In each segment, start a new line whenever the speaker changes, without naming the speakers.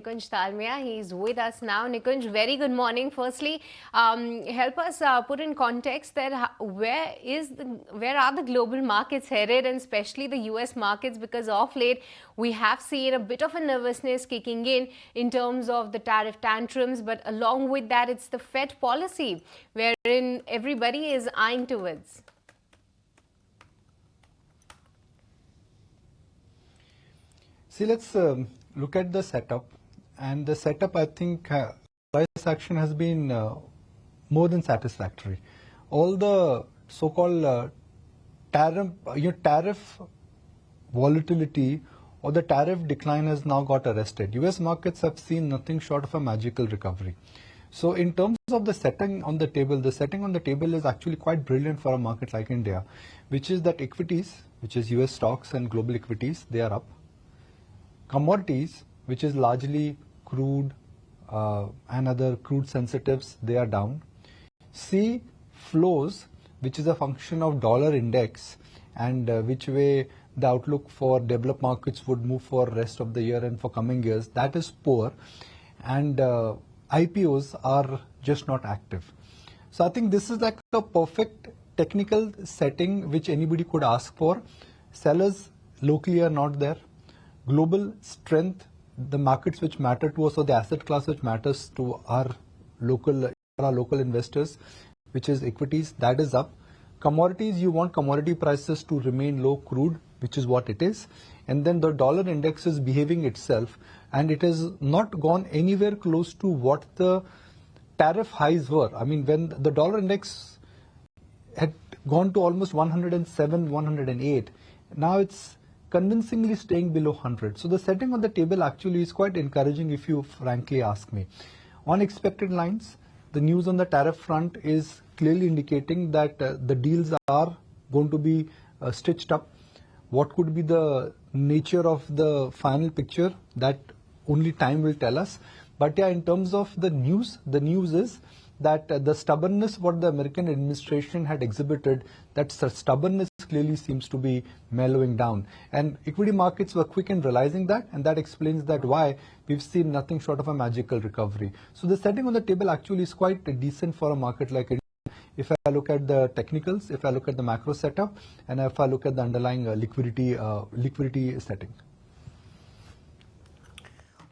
Nikunj Dalmia. He's with us now. Nikunj, very good morning. Firstly, help us put in context that where are the global markets headed, and especially the US markets, because of late we have seen a bit of a nervousness kicking in terms of the tariff tantrums, but along with that, it's the Fed policy wherein everybody is eyeing towards.
See, let's look at the setup. And the setup, I think, price action has been more than satisfactory. All the so-called tariff volatility or the tariff decline has now got arrested. US markets have seen nothing short of a magical recovery. So in terms of the setting on the table is actually quite brilliant for a market like India, which is that equities, which is US stocks and global equities, they are up. Commodities, which is largely crude and other crude sensitives, they are down. C, flows, which is a function of dollar index and which way the outlook for developed markets would move for rest of the year and for coming years, that is poor. And IPOs are just not active. So I think this is like a perfect technical setting which anybody could ask for. Sellers locally are not there. Global strength, the markets which matter to us or the asset class which matters to our local investors, which is equities, that is up. Commodities, you want commodity prices to remain low, crude, which is what it is. And then the dollar index is behaving itself, and it has not gone anywhere close to what the tariff highs were. I mean, when the dollar index had gone to almost 107, 108, now it's convincingly staying below 100. So the setting on the table actually is quite encouraging if you frankly ask me. On expected lines, the news on the tariff front is clearly indicating that the deals are going to be stitched up. What could be the nature of the final picture, that only time will tell us. But yeah, in terms of the news is that the stubbornness what the American administration had exhibited, that stubbornness clearly seems to be mellowing down. And equity markets were quick in realizing that, and that explains that why we've seen nothing short of a magical recovery. So the setting on the table actually is quite decent for a market like India. If I look at the technicals, if I look at the macro setup, and if I look at the underlying liquidity setting.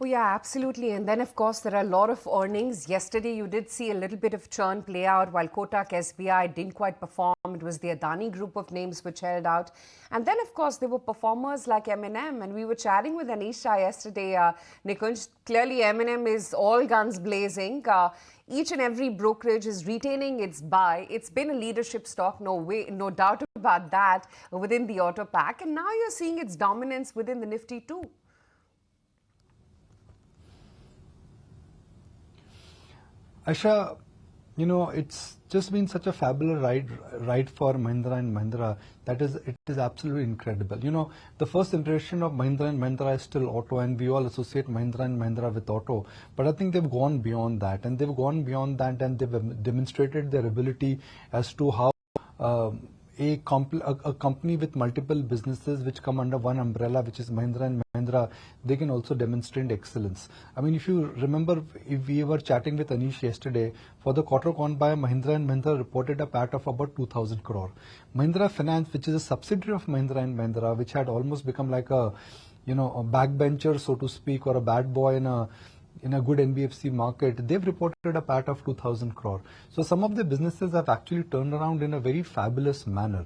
Oh yeah, absolutely. And then, of course, there are a lot of earnings. Yesterday, you did see a little bit of churn play out while Kotak SBI didn't quite perform. It was the Adani group of names which held out. And then, of course, there were performers like M&M. And we were chatting with Anisha yesterday, Nikunj. Clearly, M&M is all guns blazing. Each and every brokerage is retaining its buy. It's been a leadership stock, no doubt about that, within the auto pack. And now you're seeing its dominance within the Nifty too.
Aisha, it's just been such a fabulous ride for Mahindra and Mahindra. It is absolutely incredible. The first impression of Mahindra and Mahindra is still auto, and we all associate Mahindra and Mahindra with auto. But I think they've gone beyond that, and they've demonstrated their ability as to how a company with multiple businesses which come under one umbrella, which is Mahindra and Mahindra, they can also demonstrate excellence. I mean, if you remember, if we were chatting with Anish yesterday, for the quarter gone by, Mahindra and Mahindra reported a PAT of about 2,000 crore. Mahindra Finance, which is a subsidiary of Mahindra and Mahindra, which had almost become like a backbencher, so to speak, or a bad boy in a good NBFC market, they've reported a PAT of 2,000 crore. So some of the businesses have actually turned around in a very fabulous manner.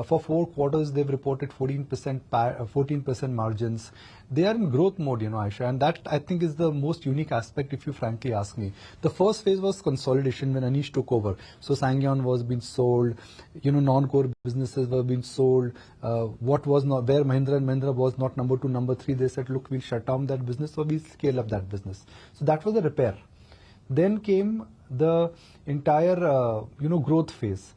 For 4 quarters, they've reported 14% margins. They are in growth mode, Aisha, and that I think is the most unique aspect, if you frankly ask me. The first phase was consolidation when Anish took over. So Sangyon was being sold, non-core businesses were being sold. Where Mahindra and Mahindra was not number 2, number 3, they said, look, we'll shut down that business or we'll scale up that business. So that was the repair. Then came the entire, growth phase,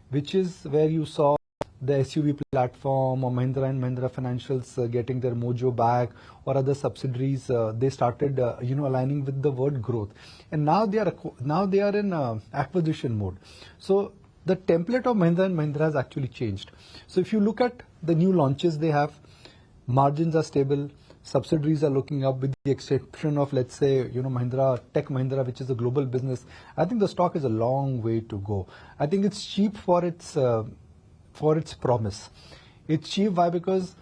which is where you saw the SUV platform or Mahindra and Mahindra Financials getting their mojo back, or other subsidiaries. They started, aligning with the word growth, and now they are in acquisition mode. So the template of Mahindra and Mahindra has actually changed. So if you look at the new launches they have, margins are stable, subsidiaries are looking up, with the exception of, let's say, Mahindra, Tech Mahindra, which is a global business. I think the stock is a long way to go. I think it's cheap for its promise. It's cheap. Why? Because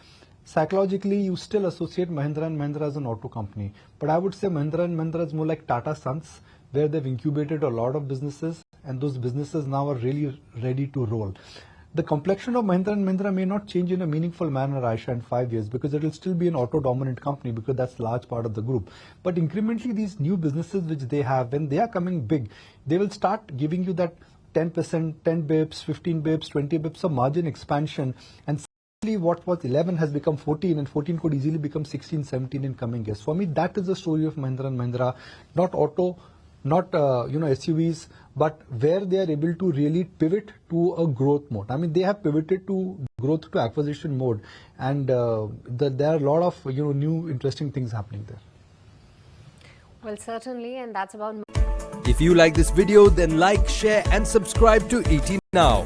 psychologically you still associate Mahindra and Mahindra as an auto company. But I would say Mahindra and Mahindra is more like Tata Sons, where they've incubated a lot of businesses, and those businesses now are really ready to roll. The complexion of Mahindra and Mahindra may not change in a meaningful manner, Aisha, in 5 years, because it will still be an auto-dominant company, because that's a large part of the group. But incrementally, these new businesses which they have, when they are coming big, they will start giving you that 10%, 10 bips, 15 bips, 20 bips of margin expansion, and what was 11 has become 14, and 14 could easily become 16, 17 in coming years. For me, that is the story of Mahindra and Mahindra, not auto, not SUVs, but where they are able to really pivot to a growth mode. I mean, they have pivoted to growth to acquisition mode, and there are a lot of new interesting things happening there.
Well, certainly, and that's about.
If you like this video, then like, share and subscribe to ET Now.